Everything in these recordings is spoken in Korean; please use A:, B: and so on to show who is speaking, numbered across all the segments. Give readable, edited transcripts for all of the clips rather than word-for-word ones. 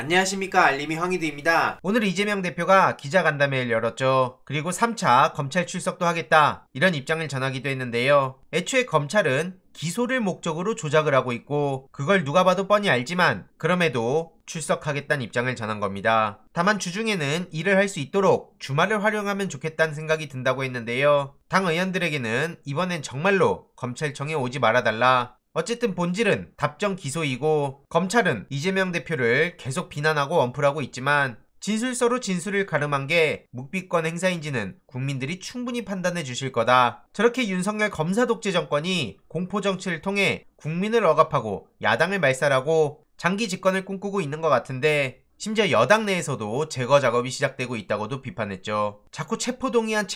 A: 안녕하십니까, 알림이 황희두입니다. 오늘 이재명 대표가 기자간담회를 열었죠. 그리고 3차 검찰 출석도 하겠다, 이런 입장을 전하기도 했는데요. 애초에 검찰은 기소를 목적으로 조작을 하고 있고 그걸 누가 봐도 뻔히 알지만 그럼에도 출석하겠다는 입장을 전한 겁니다. 다만 주중에는 일을 할 수 있도록 주말을 활용하면 좋겠다는 생각이 든다고 했는데요. 당 의원들에게는 이번엔 정말로 검찰청에 오지 말아달라, 어쨌든 본질은 답정 기소이고 검찰은 이재명 대표를 계속 비난하고 언플하고 있지만 진술서로 진술을 가름한 게 묵비권 행사인지는 국민들이 충분히 판단해 주실 거다. 저렇게 윤석열 검사 독재 정권이 공포정치를 통해 국민을 억압하고 야당을 말살하고 장기 집권을 꿈꾸고 있는 것 같은데 심지어 여당 내에서도 제거 작업이 시작되고 있다고도 비판했죠. 자꾸 체포동의안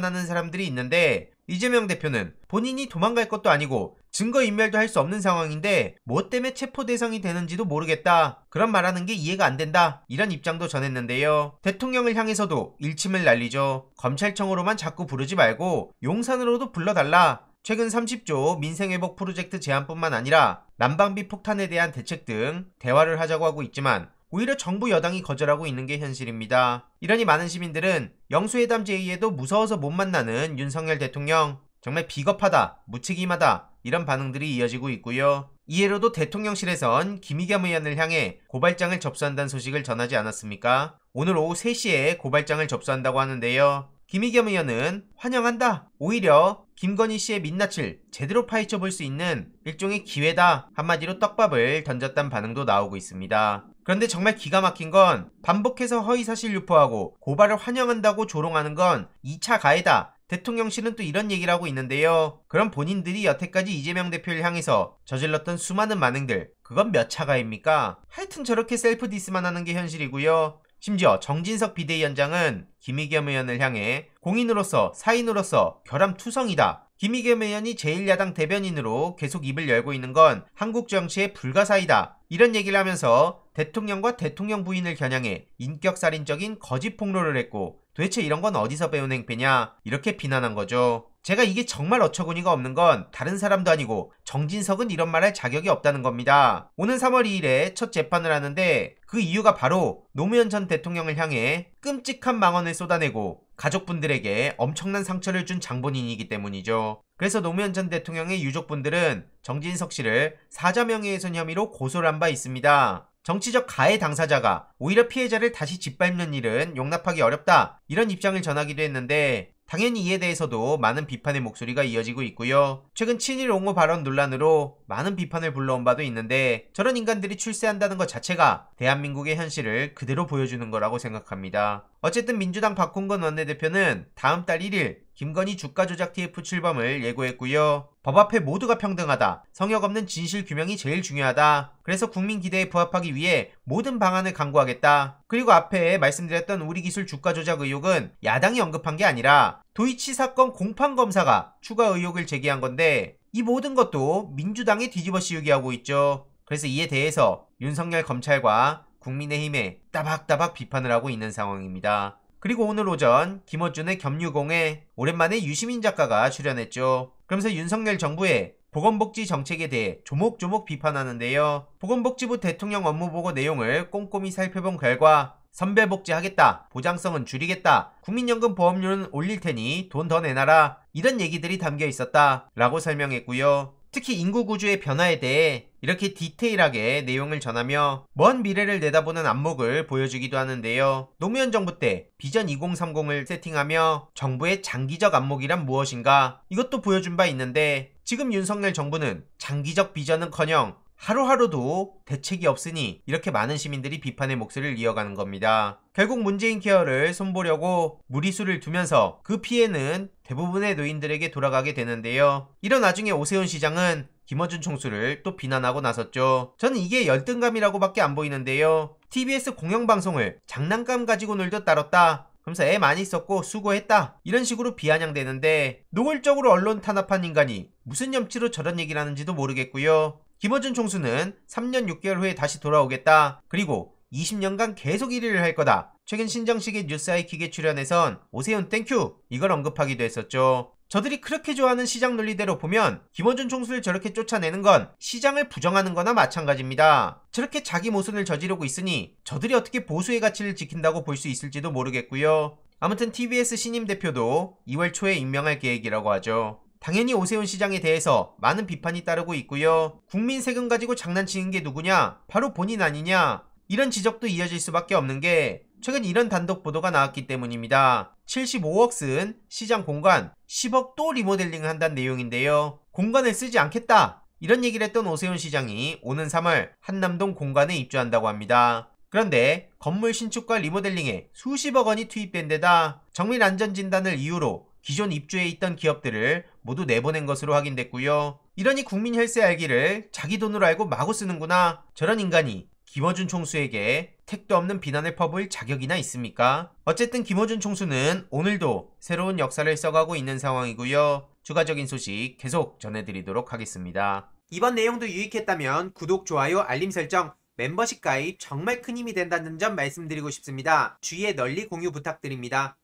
A: 하는 사람들이 있는데 이재명 대표는 본인이 도망갈 것도 아니고 증거인멸도 할 수 없는 상황인데 뭐 때문에 체포 대상이 되는지도 모르겠다, 그런 말하는 게 이해가 안 된다, 이런 입장도 전했는데요. 대통령을 향해서도 일침을 날리죠. 검찰청으로만 자꾸 부르지 말고 용산으로도 불러달라. 최근 30조 민생회복 프로젝트 제안뿐만 아니라 난방비 폭탄에 대한 대책 등 대화를 하자고 하고 있지만 오히려 정부 여당이 거절하고 있는 게 현실입니다. 이러니 많은 시민들은 영수회담 제의에도 무서워서 못 만나는 윤석열 대통령, 정말 비겁하다, 무책임하다, 이런 반응들이 이어지고 있고요. 이해로도 대통령실에선 김의겸 의원을 향해 고발장을 접수한다는 소식을 전하지 않았습니까? 오늘 오후 3시에 고발장을 접수한다고 하는데요. 김의겸 의원은 환영한다, 오히려 김건희 씨의 민낯을 제대로 파헤쳐 볼 수 있는 일종의 기회다, 한마디로 떡밥을 던졌다는 반응도 나오고 있습니다. 그런데 정말 기가 막힌 건 반복해서 허위사실 유포하고 고발을 환영한다고 조롱하는 건 2차 가해다, 대통령실은 또 이런 얘기를 하고 있는데요. 그럼 본인들이 여태까지 이재명 대표를 향해서 저질렀던 수많은 만행들, 그건 몇 차 가해입니까? 하여튼 저렇게 셀프 디스만 하는 게 현실이고요. 심지어 정진석 비대위원장은 김의겸 의원을 향해 공인으로서 사인으로서 결함투성이다, 김의겸 의원이 제1야당 대변인으로 계속 입을 열고 있는 건 한국 정치의 불가사의다, 이런 얘기를 하면서 대통령과 대통령 부인을 겨냥해 인격살인적인 거짓 폭로를 했고 도대체 이런 건 어디서 배운 행패냐, 이렇게 비난한 거죠. 제가 이게 정말 어처구니가 없는 건 다른 사람도 아니고 정진석은 이런 말 할 자격이 없다는 겁니다. 오는 3월 2일에 첫 재판을 하는데 그 이유가 바로 노무현 전 대통령을 향해 끔찍한 망언을 쏟아내고 가족분들에게 엄청난 상처를 준 장본인이기 때문이죠. 그래서 노무현 전 대통령의 유족분들은 정진석 씨를 사자명예훼손 혐의로 고소를 한 바 있습니다. 정치적 가해 당사자가 오히려 피해자를 다시 짓밟는 일은 용납하기 어렵다, 이런 입장을 전하기도 했는데 당연히 이에 대해서도 많은 비판의 목소리가 이어지고 있고요. 최근 친일 옹호 발언 논란으로 많은 비판을 불러온 바도 있는데 저런 인간들이 출세한다는 것 자체가 대한민국의 현실을 그대로 보여주는 거라고 생각합니다. 어쨌든 민주당 박홍근 원내대표는 다음 달 1일 김건희 주가 조작 TF 출범을 예고했고요. 법 앞에 모두가 평등하다, 성역 없는 진실 규명이 제일 중요하다, 그래서 국민 기대에 부합하기 위해 모든 방안을 강구하겠다. 그리고 앞에 말씀드렸던 우리기술 주가 조작 의혹은 야당이 언급한 게 아니라 도이치 사건 공판검사가 추가 의혹을 제기한 건데 이 모든 것도 민주당이 뒤집어 씌우게 하고 있죠. 그래서 이에 대해서 윤석열 검찰과 국민의힘에 따박따박 비판을 하고 있는 상황입니다. 그리고 오늘 오전 김어준의 겸유공에 오랜만에 유시민 작가가 출연했죠. 그러면서 윤석열 정부의 보건복지 정책에 대해 조목조목 비판하는데요. 보건복지부 대통령 업무보고 내용을 꼼꼼히 살펴본 결과 선별복지 하겠다, 보장성은 줄이겠다, 국민연금 보험료는 올릴 테니 돈 더 내놔라, 이런 얘기들이 담겨 있었다 라고 설명했고요. 특히 인구구조의 변화에 대해 이렇게 디테일하게 내용을 전하며 먼 미래를 내다보는 안목을 보여주기도 하는데요. 노무현 정부 때 비전 2030을 세팅하며 정부의 장기적 안목이란 무엇인가, 이것도 보여준 바 있는데 지금 윤석열 정부는 장기적 비전은커녕 하루하루도 대책이 없으니 이렇게 많은 시민들이 비판의 목소리를 이어가는 겁니다. 결국 문재인 케어를 손보려고 무리수를 두면서 그 피해는 대부분의 노인들에게 돌아가게 되는데요. 이런 와중에 오세훈 시장은 김어준 총수를 또 비난하고 나섰죠. 저는 이게 열등감이라고밖에 안 보이는데요. TBS 공영방송을 장난감 가지고 놀듯 다뤘다, 그러면서 애 많이 썼고 수고했다, 이런 식으로 비아냥대는데 노골적으로 언론 탄압한 인간이 무슨 염치로 저런 얘기를 하는지도 모르겠고요. 김어준 총수는 3년 6개월 후에 다시 돌아오겠다, 그리고 20년간 계속 1위를 할 거다, 최근 신정식의 뉴스 하이킥에 출연해선 오세훈 땡큐, 이걸 언급하기도 했었죠. 저들이 그렇게 좋아하는 시장 논리대로 보면 김어준 총수를 저렇게 쫓아내는 건 시장을 부정하는 거나 마찬가지입니다. 저렇게 자기 모순을 저지르고 있으니 저들이 어떻게 보수의 가치를 지킨다고 볼 수 있을지도 모르겠고요. 아무튼 TBS 신임 대표도 2월 초에 임명할 계획이라고 하죠. 당연히 오세훈 시장에 대해서 많은 비판이 따르고 있고요. 국민 세금 가지고 장난치는 게 누구냐? 바로 본인 아니냐? 이런 지적도 이어질 수밖에 없는 게 최근 이런 단독 보도가 나왔기 때문입니다. 75억 쓴 시장 공간 10억 또 리모델링을 한다는 내용인데요. 공간을 쓰지 않겠다, 이런 얘기를 했던 오세훈 시장이 오는 3월 한남동 공간에 입주한다고 합니다. 그런데 건물 신축과 리모델링에 수십억 원이 투입된 데다 정밀 안전진단을 이유로 기존 입주해 있던 기업들을 모두 내보낸 것으로 확인됐고요. 이러니 국민 혈세 알기를 자기 돈으로 알고 마구 쓰는구나. 저런 인간이 김어준 총수에게 택도 없는 비난을 퍼부을 자격이나 있습니까? 어쨌든 김어준 총수는 오늘도 새로운 역사를 써가고 있는 상황이고요. 추가적인 소식 계속 전해드리도록 하겠습니다. 이번 내용도 유익했다면 구독, 좋아요, 알림 설정, 멤버십 가입 정말 큰 힘이 된다는 점 말씀드리고 싶습니다. 주위에 널리 공유 부탁드립니다.